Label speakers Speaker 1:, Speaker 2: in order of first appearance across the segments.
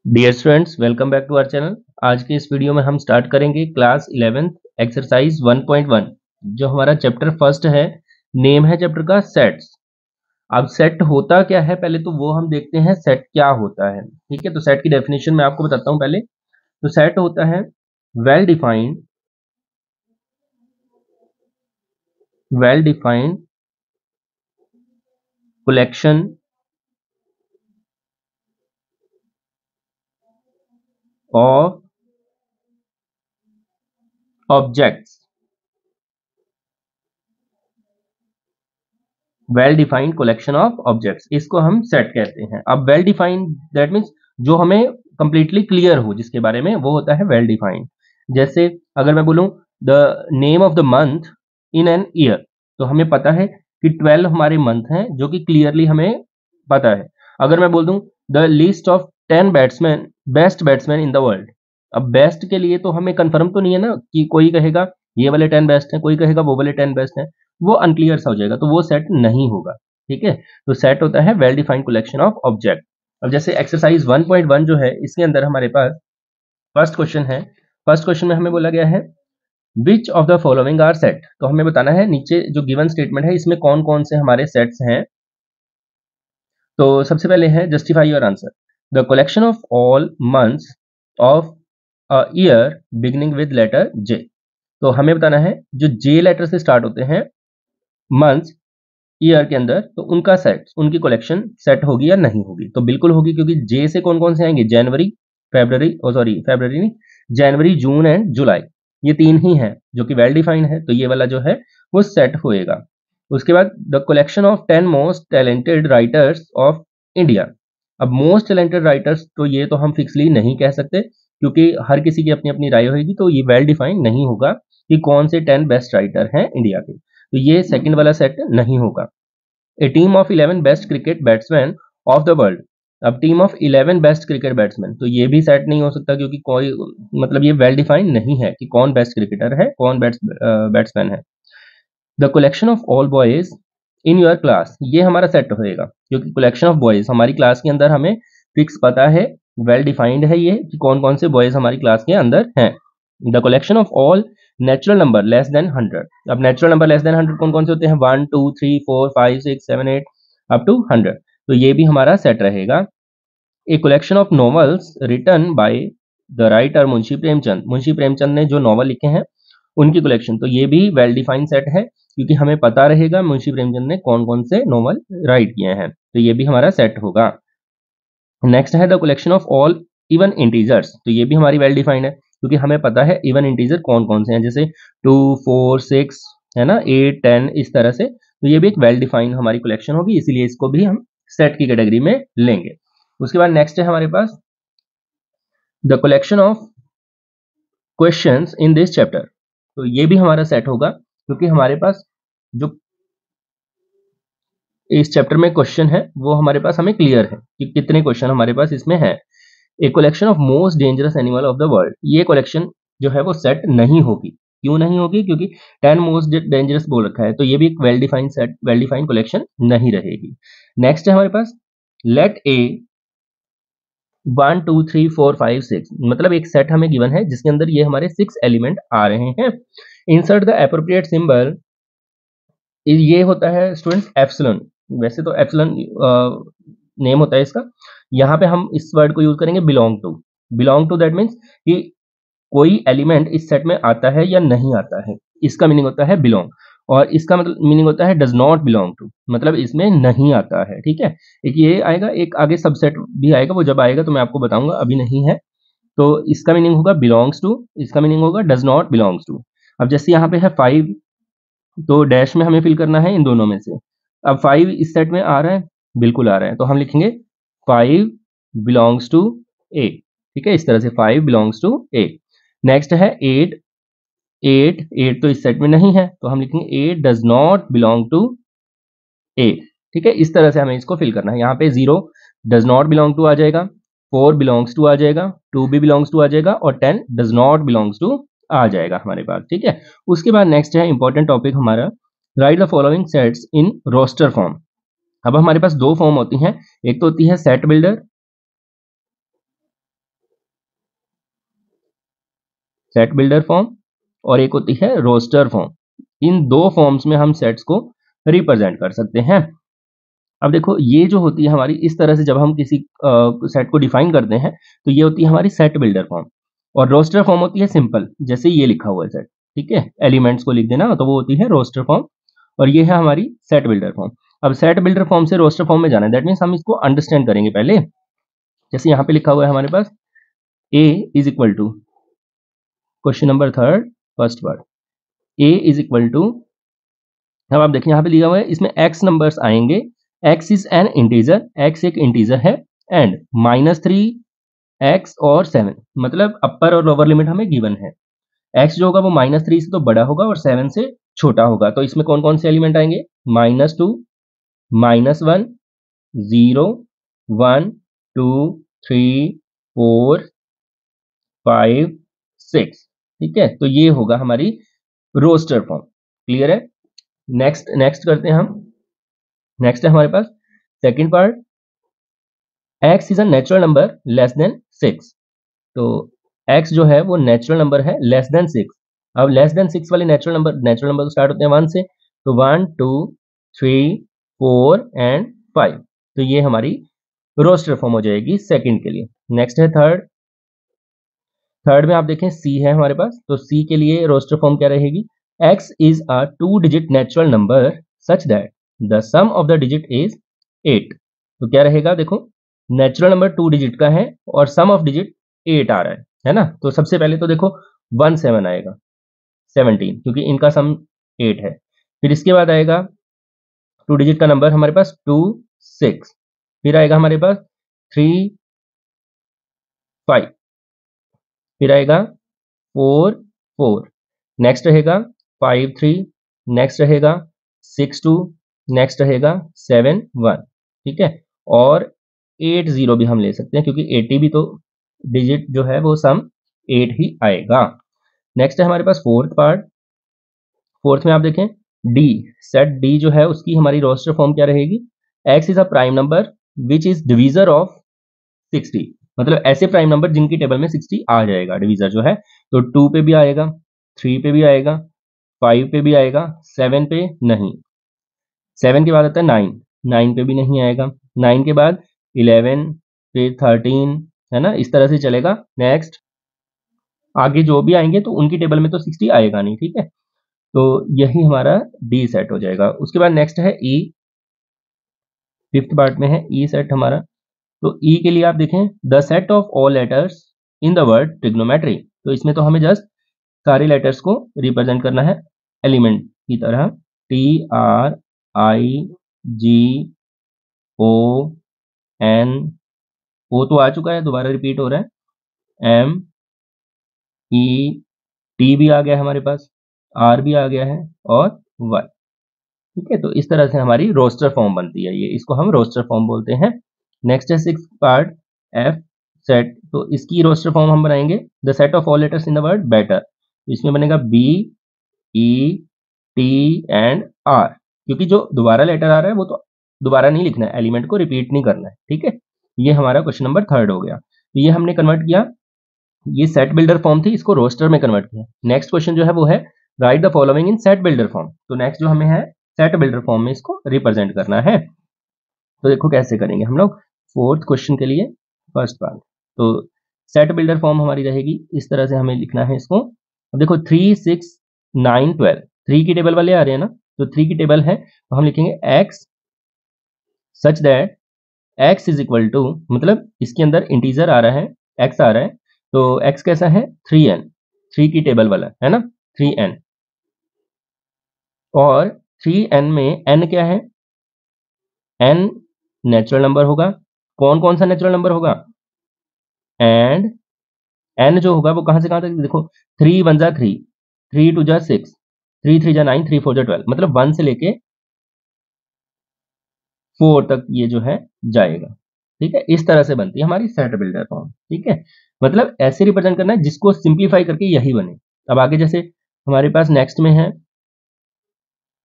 Speaker 1: Dear students, welcome back to our channel. आज के इस वीडियो में हम स्टार्ट करेंगे क्लास 11th एक्सरसाइज 1.1 जो हमारा चैप्टर फर्स्ट है। नेम है चैप्टर का सेट्स। अब सेट होता क्या है पहले तो वो हम देखते हैं, सेट क्या होता है। ठीक है, तो सेट की डेफिनेशन मैं आपको बताता हूं पहले। तो सेट होता है well defined collection of objects. Well defined collection of objects, इसको हम सेट कहते हैं। अब वेल डिफाइंड दैट मीन्स जो हमें कंप्लीटली क्लियर हो, जिसके बारे में, वो होता है वेल डिफाइंड। जैसे अगर मैं बोलूं the name of the month in an year, तो हमें पता है कि 12 हमारे मंथ हैं जो कि क्लियरली हमें पता है। अगर मैं बोल दूं the list of 10 batsman best batsman in the world, अब बेस्ट के लिए तो हमें कंफर्म तो नहीं है ना कि कोई कहेगा ये वाले 10 बेस्ट हैं, कोई कहेगा वो वाले 10 बेस्ट हैं, वो अनक्लियर सा हो जाएगा, तो वो सेट नहीं होगा। ठीक है, तो सेट होता है well defined collection of object. अब जैसे एक्सरसाइज 1.1 जो है, इसके अंदर हमारे पास फर्स्ट क्वेश्चन है। फर्स्ट क्वेश्चन में हमें बोला गया है which of the following are set, तो हमें बताना है नीचे जो गिवन स्टेटमेंट है इसमें कौन कौन से हमारे सेट्स हैं। तो सबसे पहले है justify your answer. The collection of all months of a year beginning with letter J, तो हमें बताना है जो जे लेटर से स्टार्ट होते हैं मंथ्स ईयर के अंदर, तो उनका सेट, उनकी कलेक्शन सेट होगी या नहीं होगी। तो बिल्कुल होगी, क्योंकि जे से कौन कौन से आएंगे, जनवरी, फरवरी नहीं, जनवरी, जून एंड जुलाई, ये तीन ही हैं जो कि वेल डिफाइंड है, तो ये वाला जो है वो सेट होएगा। उसके बाद the collection of 10 most talented writers of India. अब मोस्ट टैलेंटेड राइटर्स, तो ये तो हम फिक्सली नहीं कह सकते, क्योंकि हर किसी की अपनी अपनी राय होगी, तो ये वेल डिफाइंड नहीं होगा कि कौन से 10 बेस्ट राइटर हैं इंडिया के, तो ये सेकंड वाला सेट नहीं होगा। A team of 11 best cricket batsman of the world, अब team of 11 best cricket batsman, तो ये भी सेट नहीं हो सकता, क्योंकि कोई, मतलब ये वेल डिफाइंड नहीं है कि कौन बेस्ट क्रिकेटर है, कौन बैट्समैन है। The collection of all boys in your class, ये हमारा सेट होएगा, क्योंकि कलेक्शन ऑफ बॉयज हमारी क्लास के अंदर हमें फिक्स पता है, वेल डिफाइंड है ये कि कौन कौन से बॉयज हमारी क्लास के अंदर हैं। The collection of all natural number less then 100, अब नेचुरल नंबर लेस देन 100 कौन कौन से होते हैं, 1 2 3 4 5 6 7 8 अप टू 100, तो ये भी हमारा सेट रहेगा। A collection of novels written by the writer Munshi Premchand ने जो नॉवल लिखे हैं उनकी कलेक्शन, तो ये भी वेल डिफाइंड सेट है, क्योंकि हमें पता रहेगा मुंशी प्रेमचंद ने कौन कौन से नॉवल राइट किए हैं, तो ये भी हमारा सेट होगा। नेक्स्ट है the collection of all even integers, तो ये भी हमारी वेल डिफाइंड है, क्योंकि हमें पता है इवन इंटीजर कौन कौन से हैं, जैसे 2 4 6 है ना, 8 10 इस तरह से, तो ये भी एक वेल डिफाइंड हमारी कलेक्शन होगी, इसीलिए इसको भी हम सेट की कैटेगरी में लेंगे। उसके बाद नेक्स्ट है हमारे पास the collection of questions in this chapter, तो ये भी हमारा सेट होगा, क्योंकि हमारे पास जो इस चैप्टर में क्वेश्चन है वो हमारे पास हमें क्लियर है कि कितने क्वेश्चन हमारे पास इसमें है। A collection of most dangerous animal of the world, ये कलेक्शन जो है वो सेट नहीं होगी। क्यों नहीं होगी, क्योंकि 10 मोस्ट डेंजरस बोल रखा है, तो ये भी एक well defined set, well defined collection नहीं रहेगी। नेक्स्ट है हमारे पास लेट ए 1 2 3 4 5 6, मतलब एक सेट हमें गिवन है जिसके अंदर ये हमारे 6 एलिमेंट आ रहे हैं। इंसर्ट द एप्रोप्रिएट सिंबल, ये होता है स्टूडेंट्स एप्सिलॉन, वैसे तो एप्सिलॉन नेम होता है इसका, यहाँ पे हम इस वर्ड को यूज करेंगे बिलोंग टू दैट मीन्स कि कोई एलिमेंट इस सेट में आता है या नहीं आता है, इसका मीनिंग होता है बिलोंग, और इसका मतलब मीनिंग होता है डज नॉट बिलोंग टू, मतलब इसमें नहीं आता है। ठीक है, एक ये आएगा, एक आगे सबसेट भी आएगा, वो जब आएगा तो मैं आपको बताऊंगा, अभी नहीं है। तो इसका मीनिंग होगा बिलोंग्स टू, इसका मीनिंग होगा डज नॉट बिलोंग्स टू। अब जैसे यहाँ पे है 5, तो डैश में हमें फिल करना है इन दोनों में से। अब 5 इस सेट में आ रहा है, बिल्कुल आ रहा है, तो हम लिखेंगे 5 बिलोंग्स टू ए। ठीक है, इस तरह से 5 बिलोंग्स टू ए। नेक्स्ट है 8, 8 तो इस सेट में नहीं है, तो हम लिखेंगे 8 डज नॉट बिलोंग टू ए। ठीक है, इस तरह से हमें इसको फिल करना है। यहाँ पे 0 डज नॉट बिलोंग टू आ जाएगा, 4 बिलोंग्स टू आ जाएगा, 2 भी बिलोंग्स टू आ जाएगा, और 10 डज नॉट बिलोंग्स टू आ जाएगा हमारे पास। ठीक है, उसके बाद नेक्स्ट है इंपॉर्टेंट टॉपिक हमारा, write the following sets in roster form. अब हमारे पास दो फॉर्म होती हैं, एक तो होती है set builder, set builder form और एक होती है रोस्टर फॉर्म। इन दो फॉर्म्स में हम सेट्स को रिप्रेजेंट कर सकते हैं। अब देखो ये जो होती है हमारी, इस तरह से जब हम किसी सेट को डिफाइन करते हैं तो ये होती है हमारी सेट बिल्डर फॉर्म। और रोस्टर फॉर्म होती है सिंपल, जैसे ये लिखा हुआ है सेट, ठीक है, एलिमेंट्स को लिख देना, तो वो होती है रोस्टर फॉर्म। और ये है हमारी सेट बिल्डर फॉर्म। अब सेट बिल्डर फॉर्म से रोस्टर फॉर्म में जाना है, दैट मीन्स हम इसको अंडरस्टैंड करेंगे पहले। जैसे यहाँ पे लिखा हुआ है हमारे पास a is equal to, question number 3 first word, a is equal to, अब आप देखिए यहाँ पे लिखा हुआ है, इसमें x नंबर्स आएंगे, x is N integer, x एक इंटीजर है, एंड -3 x और 7, मतलब अपर और लोअर लिमिट हमें गिवन है। x जो होगा वो -3 से तो बड़ा होगा और 7 से छोटा होगा। तो इसमें कौन कौन से एलिमेंट आएंगे, -2, -1, 0, 1, 2, 3, 4, 5, 6, ठीक है। तो ये होगा हमारी रोस्टर फॉर्म। क्लियर है। नेक्स्ट नेक्स्ट करते हैं हम। नेक्स्ट है हमारे पास second part, x is a natural number less than 6। तो x जो है वो नेचुरल नंबर है लेस देन 6। अब लेस देन 6 वाले नेचुरल नंबर तो स्टार्ट होते हैं 1 से, तो 1, 2, 3, 4 एंड 5। तो ये हमारी रोस्टर फॉर्म हो जाएगी सेकंड के लिए। नेक्स्ट है थर्ड। थर्ड में आप देखें c है हमारे पास, तो c के लिए रोस्टर फॉर्म क्या रहेगी, x is a 2 digit natural number such that the sum of the digit is 8। तो क्या रहेगा, देखो नेचुरल नंबर 2 डिजिट का है और सम ऑफ डिजिट 8 आ रहा है ना। तो सबसे पहले तो देखो 17 आएगा, 17, क्योंकि इनका सम 8 है। फिर इसके बाद आएगा 2 डिजिट का नंबर हमारे पास 2, 6। फिर आएगा हमारे पास 3, 5। फिर आएगा 4, 4। नेक्स्ट रहेगा 5, 3। नेक्स्ट रहेगा 6, 2। नेक्स्ट रहेगा 7, 1, ठीक है। और 8, 0 भी हम ले सकते हैं, क्योंकि 80 भी तो डिजिट जो है वो सम 8 ही आएगा। नेक्स्ट है हमारे पास फोर्थ पार्ट। फोर्थ में आप देखें डी, सेट डी जो है उसकी हमारी रोस्टर फॉर्म क्या रहेगी, x is a prime number which is divisor of 60। मतलब ऐसे प्राइम नंबर जिनकी टेबल में 60 आ जाएगा, डिवीजर जो है। तो 2 पे भी आएगा, 3 पे भी आएगा, 5 पे भी आएगा, 7 पे नहीं। 7 के बाद आता है 9, 9 पे भी नहीं आएगा। 9 के बाद 11, फिर 13, है ना, इस तरह से चलेगा। नेक्स्ट आगे जो भी आएंगे तो उनकी टेबल में तो 60 आएगा नहीं, ठीक है। तो यही हमारा डी सेट हो जाएगा। उसके बाद नेक्स्ट है ई, फिफ्थ पार्ट में है ई सेट हमारा। तो ई के लिए आप देखें the set of all letters in the word trigonometry. तो इसमें तो हमें जस्ट सारे लेटर्स को रिप्रेजेंट करना है एलिमेंट की तरह, T, R, I, G, O, N, O तो आ चुका है, दोबारा रिपीट हो रहा है, एम, ई, टी भी आ गया है हमारे पास, आर भी आ गया है, और वाई, ठीक है। तो इस तरह से हमारी रोस्टर फॉर्म बनती है, ये इसको हम रोस्टर फॉर्म बोलते हैं। नेक्स्ट है सिक्स पार्ट, एफ सेट। तो इसकी रोस्टर फॉर्म हम बनाएंगे the set of all letters in the word better. तो इसमें बनेगा B, E, T and R, क्योंकि जो दोबारा लेटर आ रहा है वो तो दोबारा नहीं लिखना है, एलिमेंट को रिपीट नहीं करना है, ठीक है। ये हमारा क्वेश्चन नंबर थर्ड हो गया। तो ये हमने कन्वर्ट किया, ये सेट बिल्डर फॉर्म थी, इसको रोस्टर में कन्वर्ट किया। नेक्स्ट क्वेश्चन जो है वो है right the following in set builder form. तो नेक्स्ट जो हमें है सेट बिल्डर फॉर्म में इसको रिप्रेजेंट करना है। तो देखो कैसे करेंगे हम लोग फोर्थ क्वेश्चन के लिए फर्स्ट पार्ट। तो सेट बिल्डर फॉर्म हमारी रहेगी इस तरह से, हमें लिखना है इसको। अब देखो 3, 6, 9, 12, 3 की टेबल वाले आ रहे हैं ना, तो 3 की टेबल है, तो हम लिखेंगे x such that x is equal to, मतलब इसके अंदर इंटीजर आ रहा है, x आ रहा है, तो x कैसा है 3n, 3 की टेबल वाला है ना, 3n। और 3n में n क्या है, n नेचुरल नंबर होगा। कौन कौन सा नेचुरल नंबर होगा, एंड n जो होगा वो कहां से कहां तक, देखो 3 1 जा 3, 3 2 जा 6, 3 3 जा 9, 3 4 जा 12, मतलब 1 से लेके 4 तक ये जो है जाएगा, ठीक है। इस तरह से बनती है हमारी सेट बिल्डर फॉर्म, ठीक है। मतलब ऐसे रिप्रेजेंट करना है जिसको सिंप्लीफाई करके यही बने। अब आगे जैसे हमारे पास नेक्स्ट में है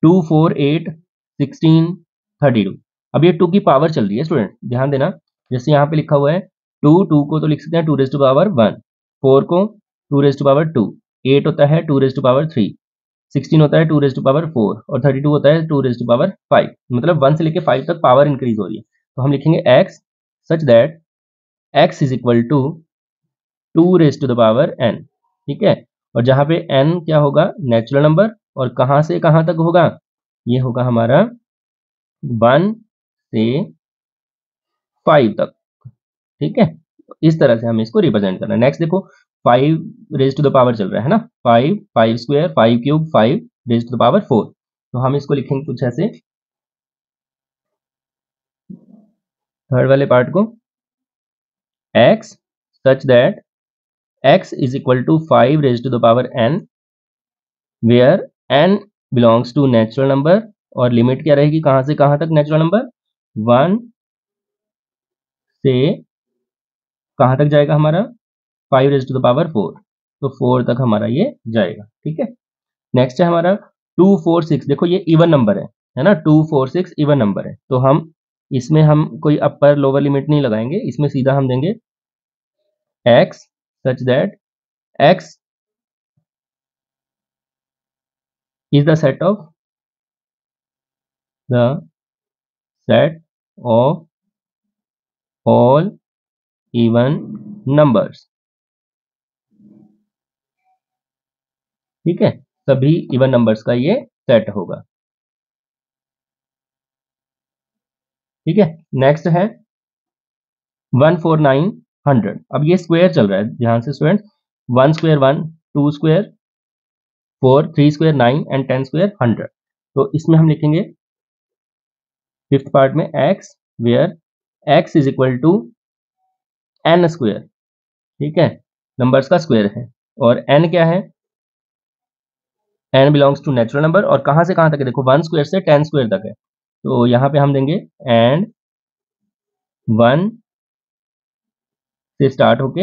Speaker 1: 2, 4, 8, 16, 32। अब ये 2 की पावर चल रही है स्टूडेंट, ध्यान देना। जैसे यहाँ पे लिखा हुआ है 2, 2 को तो लिख सकते हैं 2 रेज़ टू पावर 1, 4 को 2^2, 8 होता है 2^3, 16 होता है 2^4 और 32 होता है 2^5। मतलब 1 से लेके 5 तक पावर इंक्रीज हो रही है। तो हम लिखेंगे x such that x is equal to 2^n। ठीक है, और जहां पे n क्या होगा, नेचुरल नंबर, और कहां से कहां तक होगा, ये होगा हमारा 1 से 5 तक। ठीक है, इस तरह से हमें इसको रिप्रेजेंट करना है। नेक्स्ट देखो 5 चल रहा है ना, 5, 5 स्क्वायर, 5 क्यूब, 5^4। तो हम इसको लिखेंगे कुछ ऐसे, थर्ड वाले पार्ट को, x such that x is equal to 5^n where n belongs to natural number, और लिमिट क्या रहेगी, कहां से कहां तक नेचुरल नंबर, 1 से कहां तक जाएगा हमारा, 5^4, तो 4 तक हमारा ये जाएगा। ठीक है, नेक्स्ट है हमारा 2, 4, 6। देखो ये इवन नंबर है ना, 2, 4, 6 इवन नंबर है, तो हम इसमें हम कोई अपर लोअर लिमिट नहीं लगाएंगे, इसमें सीधा हम देंगे x such that x is the set of all even numbers। ठीक है, सभी इवन नंबर्स का ये सेट होगा। ठीक है, नेक्स्ट है 14900। अब ये स्क्वायर चल रहा है, ध्यान से student, 1 square 1, 2 square 4, 3 square 9 and 10 square 100। तो इसमें हम लिखेंगे फिफ्थ पार्ट में x where x is equal to n square. ठीक है, नंबर्स का स्क्वायर है, और n क्या है, n belongs to natural number, और कहां से कहां तक है, देखो 1 स्क्वायर से 10 स्क्वायर तक है, तो यहां पे हम देंगे एंड 1 से स्टार्ट होके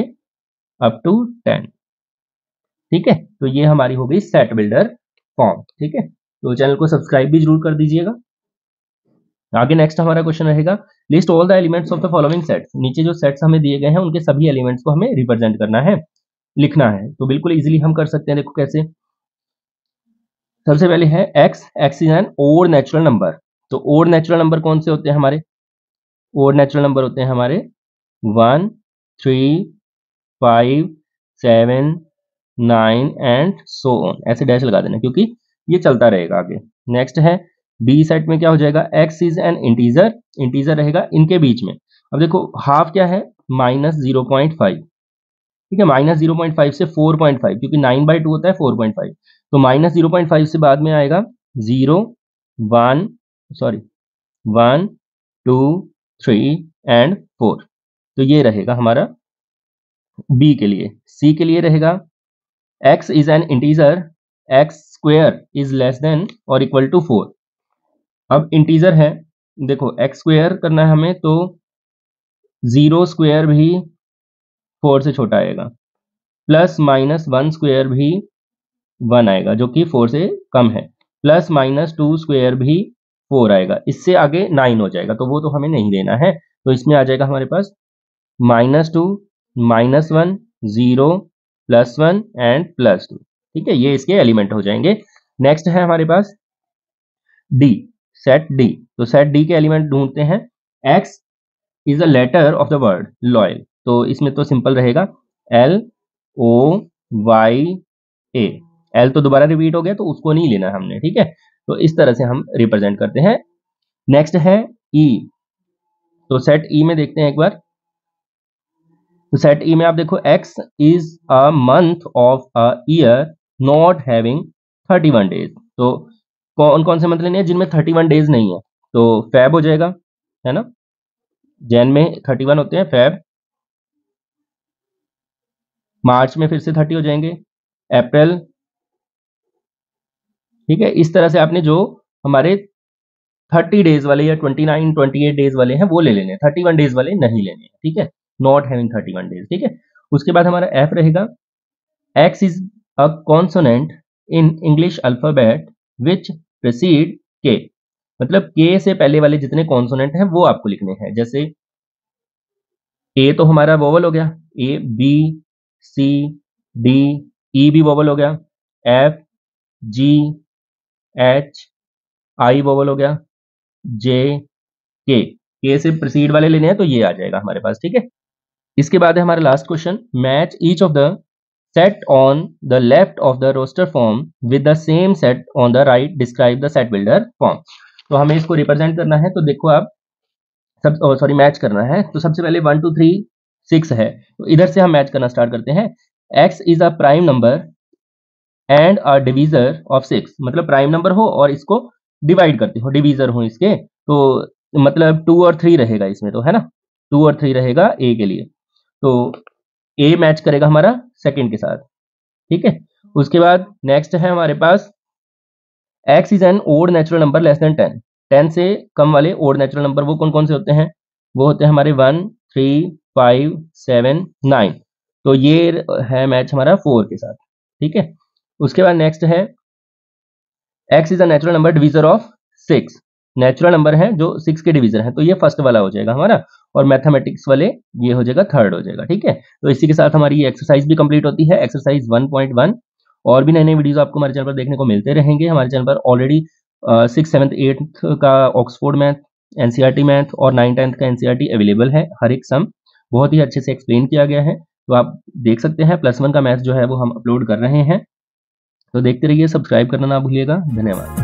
Speaker 1: अप टू 10। ठीक है, तो ये हमारी हो गई सेट बिल्डर फॉर्म। ठीक है, तो चैनल को सब्सक्राइब भी जरूर कर दीजिएगा। आगे नेक्स्ट हमारा क्वेश्चन रहेगा, list all the elements of the following sets. नीचे जो सेट्स हमें दिए गए हैं उनके सभी एलिमेंट्स को हमें रिप्रेजेंट करना है, लिखना है। तो बिल्कुल इजीली हम कर सकते हैं, देखो कैसे। सबसे पहले है x is an odd natural number. तो ओड नेचुरल नंबर कौन से होते हैं हमारे, ओड नेचुरल नंबर होते हैं हमारे 1, 3, 5, 7, 9 एंड सो ऑन, ऐसे डैश लगा देना क्योंकि ये चलता रहेगा आगे। नेक्स्ट है बी सेट में क्या हो जाएगा, x is N integer, integer रहेगा इनके बीच में। अब देखो हाफ क्या है, -0.5। ठीक है, -0.5 से 4.5, क्योंकि 9/2 होता है 4.5, तो -0.5 से बाद में आएगा 0, 1, सॉरी 1, 2, 3 एंड 4। तो ये रहेगा हमारा बी के लिए। सी के लिए रहेगा x is N integer, x square is less than और इक्वल टू 4। अब इंटीजर है, देखो x स्क्वायर करना है हमें, तो 0 स्क्वायर भी 4 से छोटा आएगा, प्लस माइनस 1 स्क्वायर भी 1 आएगा जो कि 4 से कम है, प्लस माइनस 2 स्क्वायर भी 4 आएगा, इससे आगे 9 हो जाएगा, तो वो तो हमें नहीं देना है। तो इसमें आ जाएगा हमारे पास -2, -1, 0, +1 एंड +2। ठीक है, ये इसके एलिमेंट हो जाएंगे। नेक्स्ट है हमारे पास डी, सेट डी। तो सेट डी के एलिमेंट ढूंढते हैं। X is a letter of the word loyal, तो इसमें तो सिंपल रहेगा LOYA। एल तो दोबारा रिपीट हो गया, तो उसको नहीं लेना हमने। ठीक है, तो इस तरह से हम रिप्रेजेंट करते हैं। नेक्स्ट है ई। तो सेट ई में देखते हैं एक बार। तो सेट ई में आप देखो x is a month of a year not having 31 days. तो कौन कौन से मंथ लेने हैं जिनमें 31 डेज नहीं है, तो फेब हो जाएगा, है ना, जैन में 31 होते हैं, फेब। मार्च में फिर से 30 हो जाएंगे, अप्रैल। ठीक है, इस तरह से आपने जो हमारे 30 डेज वाले या 29, 28 डेज वाले हैं वो ले लेने हैं, 31 डेज वाले नहीं लेने हैं। ठीक है, नॉट हैविंग 31 डेज। ठीक है, उसके बाद हमारा एफ रहेगा, x is a consonant in English alphabet which precede K. मतलब के से पहले वाले जितने कॉन्सोनेंट हैं वो आपको लिखने हैं। जैसे ए तो हमारा वोवल हो गया, ए, बी, सी, डी, ई भी वोवल हो गया, एफ, जी, एच, आई वोवल हो गया, जे, के से प्रीसीड वाले लेने हैं तो ये आ जाएगा हमारे पास, ठीक है। इसके बाद है हमारा last question, match each of the set on the left of the roster form with the same set on the right, describe the set builder form. तो हमें इसको रिप्रेजेंट करना है, तो देखो आप सब, सॉरी मैच करना है, तो सबसे पहले 1 2 3 6 है, तो इधर से हम मैच करना स्टार्ट करते हैं। x is a prime number and a divisor of 6, मतलब प्राइम नंबर हो और इसको डिवाइड करते हो, डिवीजर हो इसके, तो मतलब 2 और 3 रहेगा इसमें, तो है ना, 2 और 3 रहेगा ए के लिए, तो ए मैच करेगा हमारा सेकंड के साथ, ठीक है। उसके बाद नेक्स्ट है हमारे पास x is an odd natural number less than 10, 10 से कम वाले ओड नेचुरल नंबर वो कौन कौन से होते हैं, वो होते हैं हमारे 1 3 5 7 9, तो ये है मैच हमारा 4 के साथ, ठीक है। उसके बाद नेक्स्ट है x is a natural number divisor of 6, natural number है जो 6 के डिवीजर है, तो ये फर्स्ट वाला हो जाएगा हमारा, और मैथमेटिक्स वाले ये हो जाएगा थर्ड हो जाएगा, ठीक है। तो इसी के साथ हमारी ये एक्सरसाइज भी कंप्लीट होती है, एक्सरसाइज 1.1। और भी नए नए वीडियोस आपको हमारे चैनल पर देखने को मिलते रहेंगे। हमारे चैनल पर ऑलरेडी 6th 7th 8th का ऑक्सफोर्ड मैथ, एनसीईआरटी मैथ और 9th 10th का एनसीईआरटी अवेलेबल है, हर एक सम बहुत ही अच्छे से एक्सप्लेन किया गया है, तो आप देख सकते हैं। +1 का मैथ जो है वो हम अपलोड कर रहे हैं, तो देखते रहिए, सब्सक्राइब करना ना भूलिएगा। धन्यवाद।